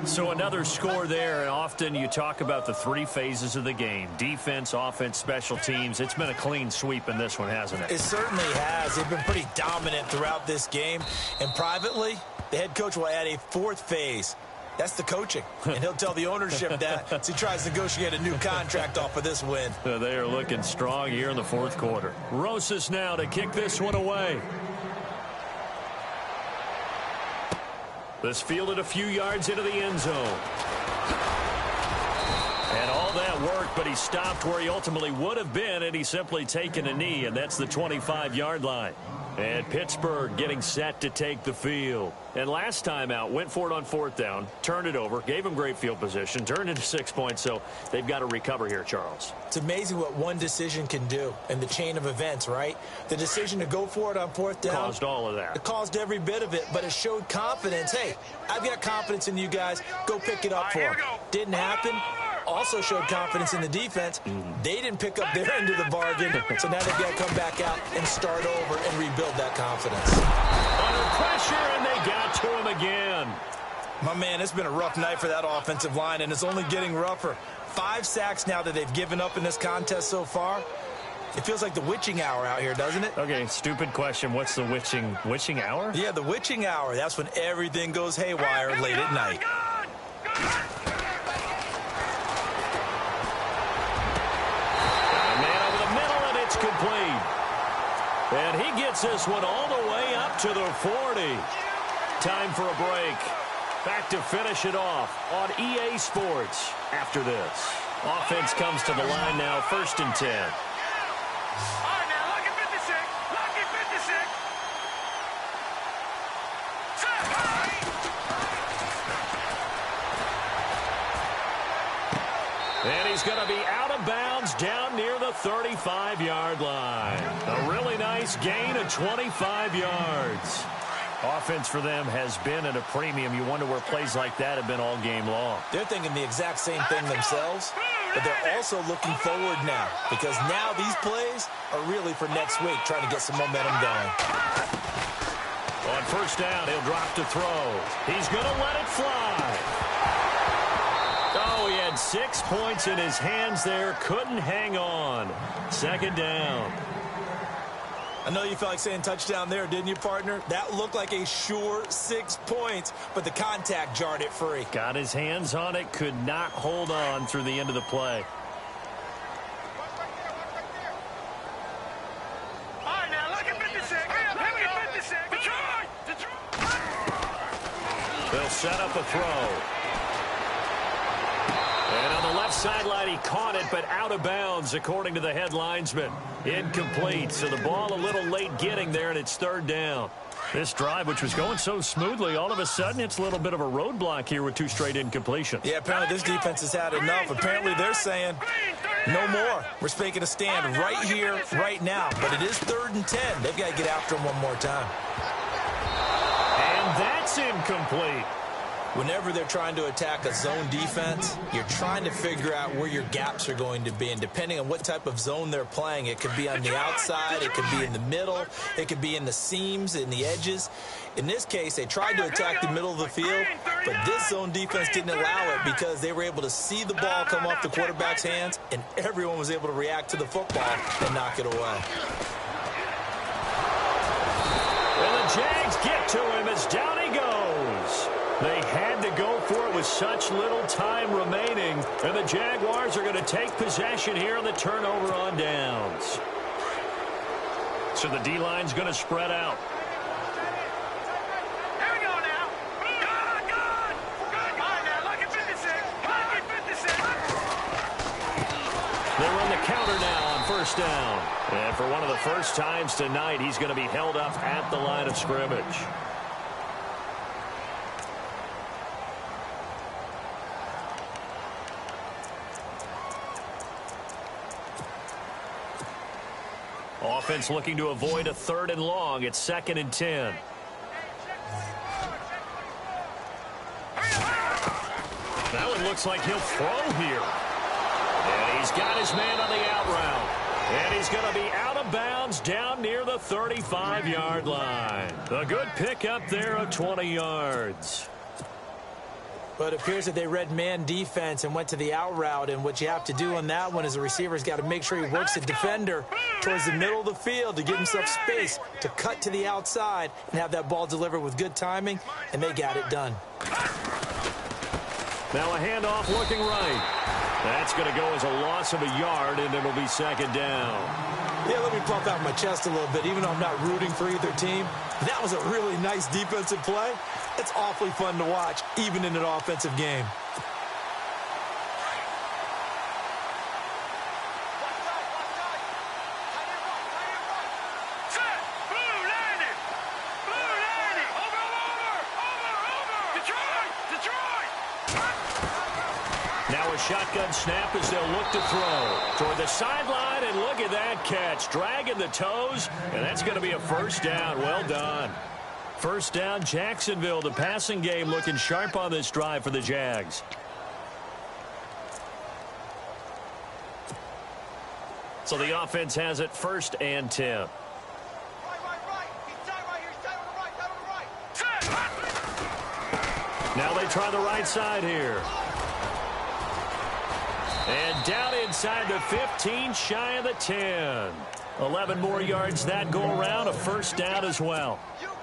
So another score there, and often you talk about the 3 phases of the game. Defense, offense, special teams. It's been a clean sweep in this one, hasn't it? It certainly has. They've been pretty dominant throughout this game. And privately, the head coach will add a 4th phase. That's the coaching. And he'll tell the ownership that as he tries to negotiate a new contract off of this win. They are looking strong here in the 4th quarter. Rosas now to kick this one away. This fielded a few yards into the end zone. And all that worked, but he stopped where he ultimately would have been, and he's simply taken a knee, and that's the 25-yard line. And Pittsburgh getting set to take the field. And last time out, went for it on 4th down, turned it over, gave him great field position, turned into 6 points, so they've got to recover here, Charles. It's amazing what one decision can do in the chain of events, right? The decision to go for it on 4th down. Caused all of that. It caused every bit of it, but it showed confidence. Hey, I've got confidence in you guys. Go pick it up for them. Didn't happen. Also showed confidence in the defense. They didn't pick up their end of the bargain, so now they've got to come back out and start over and rebuild that confidence. Under pressure, and they got to him again. My man, it's been a rough night for that offensive line, and it's only getting rougher. 5 sacks now that they've given up in this contest so far. It feels like the witching hour out here, doesn't it? Okay, stupid question. What's the witching hour? Yeah, the witching hour. That's when everything goes haywire late at night. Man over the middle, and it's complete. And he gets this one all the way up to the 40. Time for a break. Back to finish it off on EA Sports after this. Offense comes to the line now, 1st and 10. All right, now, lucky 56. Lucky 56. Set. And he's going to be out of bounds down near the 35-yard line. A really nice gain of 25 yards. Offense for them has been at a premium. You wonder where plays like that have been all game long. They're thinking the exact same thing themselves, but they're also looking forward now because now these plays are really for next week, trying to get some momentum going. On 1st down, he'll drop to throw. He's going to let it fly. Oh, he had 6 points in his hands there. Couldn't hang on. 2nd down. I know you felt like saying touchdown there, didn't you, partner? That looked like a sure 6 points, but the contact jarred it free. Got his hands on it, could not hold on through the end of the play. All right, now, lucky 56. Lucky 56. Detroit. They'll set up a throw. And on the left sideline, he caught it, but out of bounds, according to the head linesman. Incomplete, so the ball a little late getting there, and it's 3rd down. This drive, which was going so smoothly, all of a sudden it's a little bit of a roadblock here with 2 straight incompletions. Yeah, apparently this defense has had enough. Apparently they're saying, no more. We're making a stand right here, right now. But it is 3rd and 10. They've got to get after him one more time. And that's incomplete. Whenever they're trying to attack a zone defense, you're trying to figure out where your gaps are going to be. And depending on what type of zone they're playing, it could be on the outside, it could be in the middle, it could be in the seams, in the edges. In this case, they tried to attack the middle of the field, but this zone defense didn't allow it because they were able to see the ball come off the quarterback's hands, and everyone was able to react to the football and knock it away. And the Jags get to him as down he goes. They had to go for it with such little time remaining. And the Jaguars are going to take possession here on the turnover on downs. So the D-line's going to spread out. Here we go now. Good. All right, now, lucky 56. Lucky 56. They run the counter now on 1st down. And for one of the first times tonight, he's going to be held up at the line of scrimmage. Offense looking to avoid a 3rd and long. It's 2nd and 10. That one looks like he'll throw here. And he's got his man on the out route. And he's going to be out of bounds down near the 35-yard line. A good pickup there of 20 yards. But it appears that they read man defense and went to the out route. And what you have to do on that one is the receiver's got to make sure he works the defender towards the middle of the field to give himself space to cut to the outside and have that ball delivered with good timing, and they got it done. Now a handoff looking right. That's going to go as a loss of a yard, and it'll be 2nd down. Yeah, let me pump out my chest a little bit, even though I'm not rooting for either team. That was a really nice defensive play. It's awfully fun to watch, even in an offensive game. Set. Blue landing. Over. Detroit. Now a shotgun snap as they'll look to throw toward the sideline, and look at that catch, dragging the toes, and that's going to be a 1st down. Well done. 1st down, Jacksonville. The passing game looking sharp on this drive for the Jags. So the offense has it 1st and 10. Right. He's tight right here. He's tight on the right. Set. Now they try the right side here. And down inside the 15, shy of the 10. 11 more yards that go around, a 1st down as well.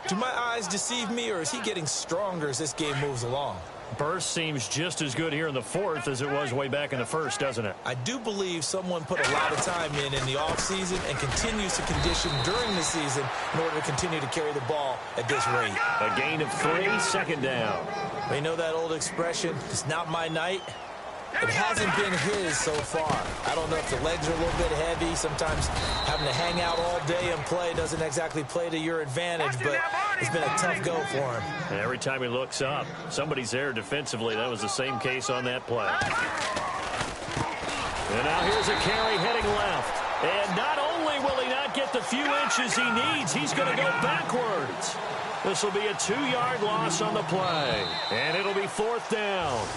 Do my eyes deceive me, or is he getting stronger as this game moves along? Burst seems just as good here in the fourth as it was way back in the first, doesn't it? I do believe someone put a lot of time in the offseason and continues to condition during the season in order to continue to carry the ball at this rate. A gain of 3, second down. You know that old expression, it's not my night? It hasn't been his so far. I don't know if the legs are a little bit heavy. Sometimes having to hang out all day and play doesn't exactly play to your advantage, but it's been a tough go for him. And every time he looks up, somebody's there defensively. That was the same case on that play. And now here's a carry heading left. And not only will he not get the few inches he needs, he's going to go backwards. This will be a 2-yard loss on the play. And it'll be 4th down.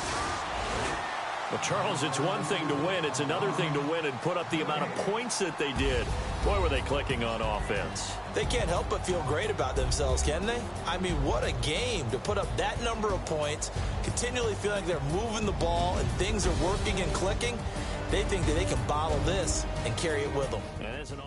Well, Charles, it's one thing to win. It's another thing to win and put up the amount of points that they did. Boy, were they clicking on offense. They can't help but feel great about themselves, can they? I mean, what a game to put up that number of points, continually feel like they're moving the ball and things are working and clicking. They think that they can bottle this and carry it with them. And as an